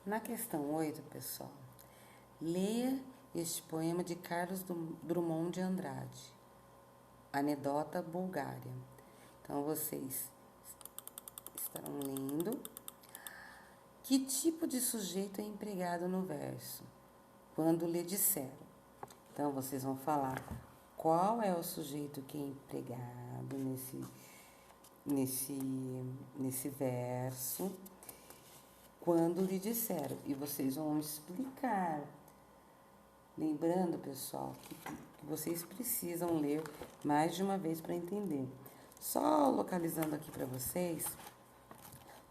Na questão 8, pessoal, leia este poema de Carlos Drummond de Andrade, Anedota Bulgária. Então, vocês estarão lendo. Que tipo de sujeito é empregado no verso? Quando lhe disseram. Então, vocês vão falar qual é o sujeito que é empregado nesse verso, quando lhe disseram. E vocês vão explicar. Lembrando, pessoal, que vocês precisam ler mais de uma vez para entender. Só localizando aqui para vocês,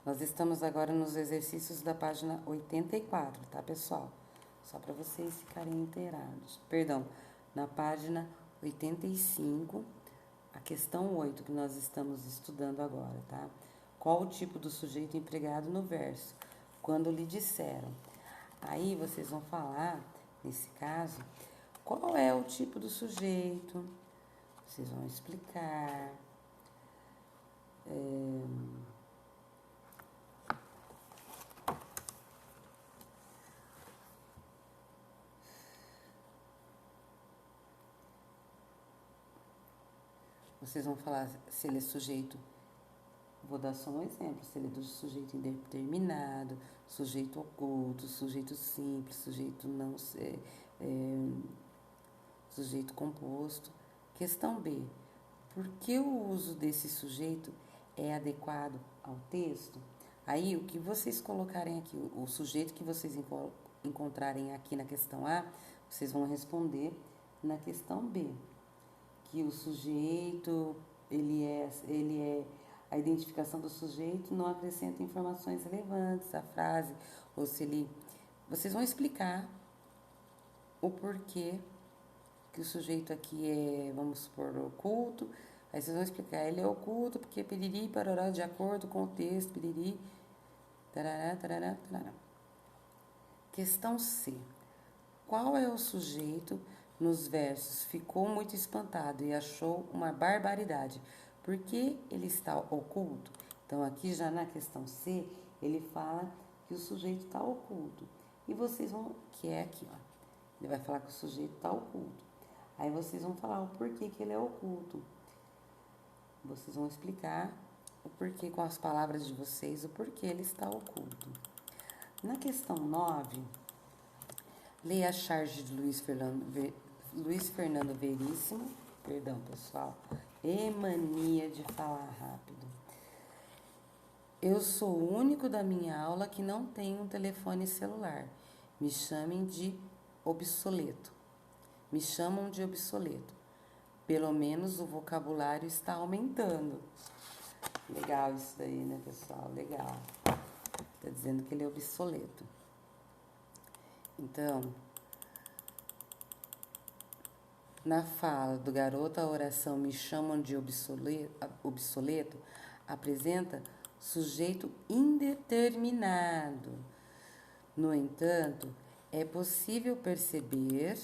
nós estamos agora nos exercícios da página 84, tá, pessoal? Só para vocês ficarem inteirados. Perdão, na página 85, a questão 8 que nós estamos estudando agora, tá? Qual o tipo do sujeito empregado no verso? Quando lhe disseram. Aí vocês vão falar, nesse caso, qual é o tipo do sujeito. Vocês vão explicar. Vocês vão falar se ele é sujeito. Vou dar só um exemplo. Se ele é do sujeito indeterminado, sujeito oculto, sujeito simples, sujeito não sujeito composto. Questão B. Por que o uso desse sujeito é adequado ao texto? Aí, o que vocês colocarem aqui, o sujeito que vocês encontrarem aqui na questão A, vocês vão responder na questão B. Que o sujeito, a identificação do sujeito não acrescenta informações relevantes à frase, ou se ele... Vocês vão explicar o porquê que o sujeito aqui é, vamos supor, oculto. Aí vocês vão explicar, ele é oculto porque piriri, parará, de acordo com o texto, piriri, tarará, tarará, tarará. Questão C. Qual é o sujeito nos versos? Ficou muito espantado e achou uma barbaridade. Por que ele está oculto? Então, aqui já na questão C, ele fala que o sujeito está oculto. E vocês vão, que é aqui, ó. Ele vai falar que o sujeito está oculto. Aí vocês vão falar o porquê que ele é oculto. Vocês vão explicar o porquê com as palavras de vocês, o porquê ele está oculto. Na questão 9, leia a charge de Luiz Fernando Veríssimo. Perdão, pessoal. Mania de falar rápido. Eu sou o único da minha aula que não tem um telefone celular. Me chamem de obsoleto. Me chamam de obsoleto. Pelo menos o vocabulário está aumentando. Legal isso daí, né, pessoal? Legal. Está dizendo que ele é obsoleto. Então, na fala do garoto, a oração me chamam de obsoleto apresenta sujeito indeterminado. No entanto, é possível perceber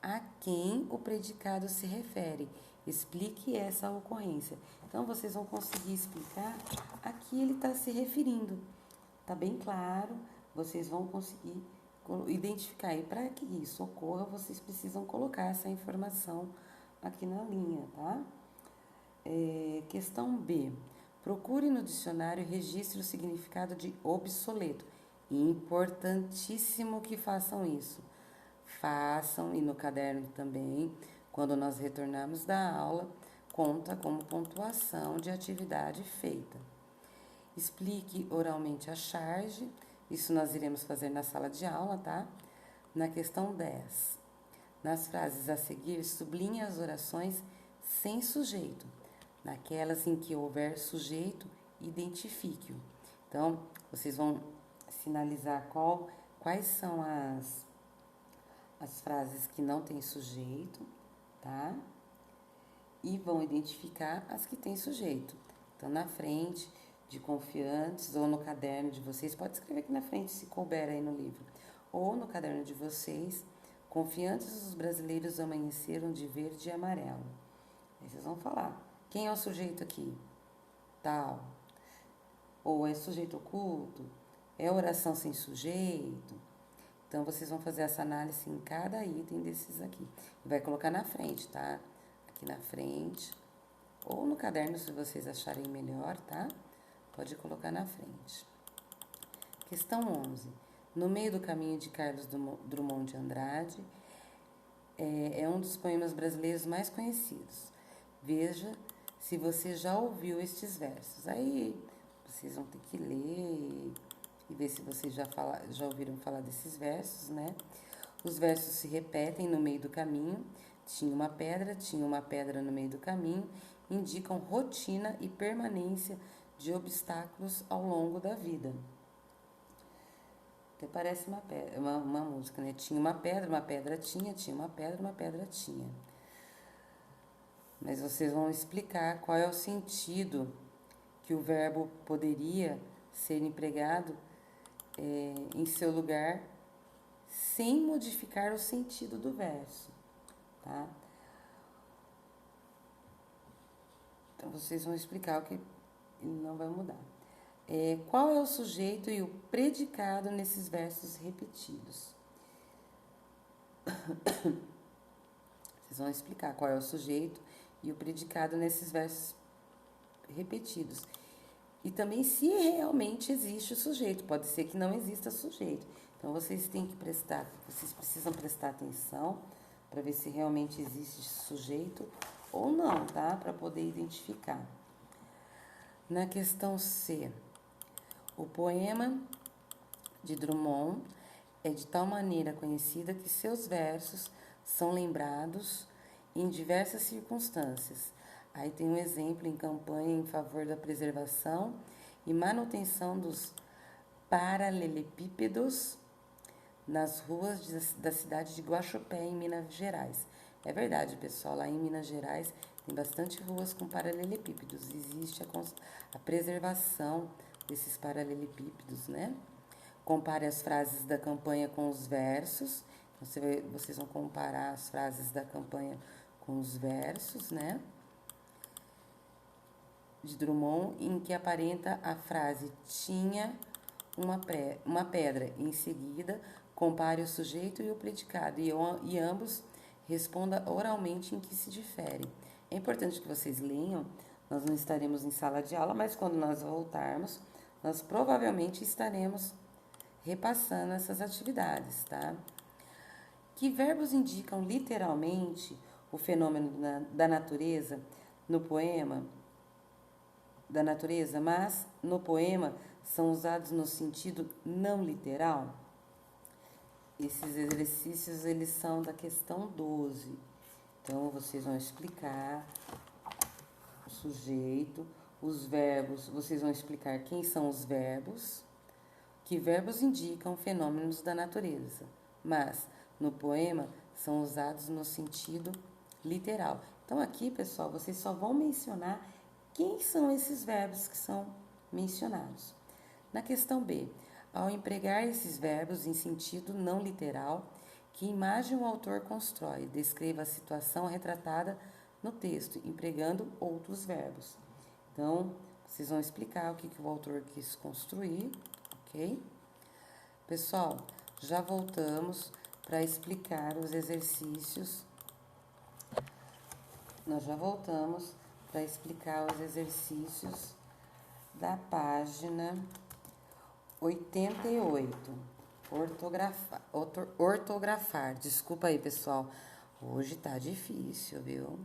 a quem o predicado se refere. Explique essa ocorrência. Então, vocês vão conseguir explicar a que ele está se referindo. Está bem claro, vocês vão conseguir identificar. E para que isso ocorra, vocês precisam colocar essa informação aqui na linha, tá? Questão B. Procure no dicionário e registre o significado de obsoleto. Importantíssimo que façam isso. Façam, e no caderno também, quando nós retornarmos da aula, conta como pontuação de atividade feita. Explique oralmente a charge, isso nós iremos fazer na sala de aula, tá? Na questão 10. Nas frases a seguir, sublinhe as orações sem sujeito. Naquelas em que houver sujeito, identifique-o. Então, vocês vão sinalizar quais são as frases que não têm sujeito, tá? E vão identificar as que têm sujeito. Então, na frente de confiantes ou no caderno de vocês, pode escrever aqui na frente se couber aí no livro, ou no caderno de vocês, confiantes os brasileiros amanheceram de verde e amarelo. Aí vocês vão falar, quem é o sujeito aqui? Tal. Ou é sujeito oculto? É oração sem sujeito? Então, vocês vão fazer essa análise em cada item desses aqui. Vai colocar na frente, tá? Aqui na frente. Ou no caderno, se vocês acharem melhor, tá? Pode colocar na frente. Questão 11. No meio do caminho de Carlos Drummond de Andrade, é um dos poemas brasileiros mais conhecidos. Veja se você já ouviu estes versos. Aí, vocês vão ter que ler e ver se vocês já ouviram falar desses versos, né? Os versos se repetem no meio do caminho. Tinha uma pedra no meio do caminho, indicam rotina e permanência de obstáculos ao longo da vida. Até parece uma música, né? Tinha uma pedra tinha, tinha uma pedra tinha. Mas vocês vão explicar qual é o sentido que o verbo poderia ser empregado em seu lugar, sem modificar o sentido do verso, tá? Então, vocês vão explicar o que ele não vai mudar. Qual é o sujeito e o predicado nesses versos repetidos? Vocês vão explicar qual é o sujeito e o predicado nesses versos repetidos. E também se realmente existe o sujeito. Pode ser que não exista sujeito. Então, vocês precisam prestar atenção para ver se realmente existe sujeito ou não, tá? Para poder identificar. Na questão C, o poema de Drummond é de tal maneira conhecida que seus versos são lembrados em diversas circunstâncias. Aí tem um exemplo em campanha em favor da preservação e manutenção dos paralelepípedos nas ruas da cidade de Guaxupé, em Minas Gerais. É verdade, pessoal, lá em Minas Gerais tem bastante ruas com paralelepípedos. Existe a preservação desses paralelepípedos, né? Compare as frases da campanha com os versos. Vocês vão comparar as frases da campanha com os versos, né? De Drummond, em que aparenta a frase tinha uma pedra. Em seguida, compare o sujeito e o predicado e ambos responda oralmente em que se diferem. É importante que vocês leiam. Nós não estaremos em sala de aula, mas quando nós voltarmos, nós provavelmente estaremos repassando essas atividades, tá? Que verbos indicam literalmente o fenômeno da natureza no poema? Da natureza, mas no poema são usados no sentido não literal? Esses exercícios, eles são da questão 12. Então, vocês vão explicar o sujeito, os verbos, vocês vão explicar quem são os verbos, que verbos indicam fenômenos da natureza, mas no poema são usados no sentido literal. Então, aqui, pessoal, vocês só vão mencionar quem são esses verbos que são mencionados. Na questão B, ao empregar esses verbos em sentido não literal, que imagem o autor constrói? Descreva a situação retratada no texto, empregando outros verbos. Então, vocês vão explicar o que o autor quis construir, ok? Pessoal, já voltamos para explicar os exercícios. Nós já voltamos para explicar os exercícios da página 88. Ortografar. Desculpa aí, pessoal. Hoje tá difícil, viu?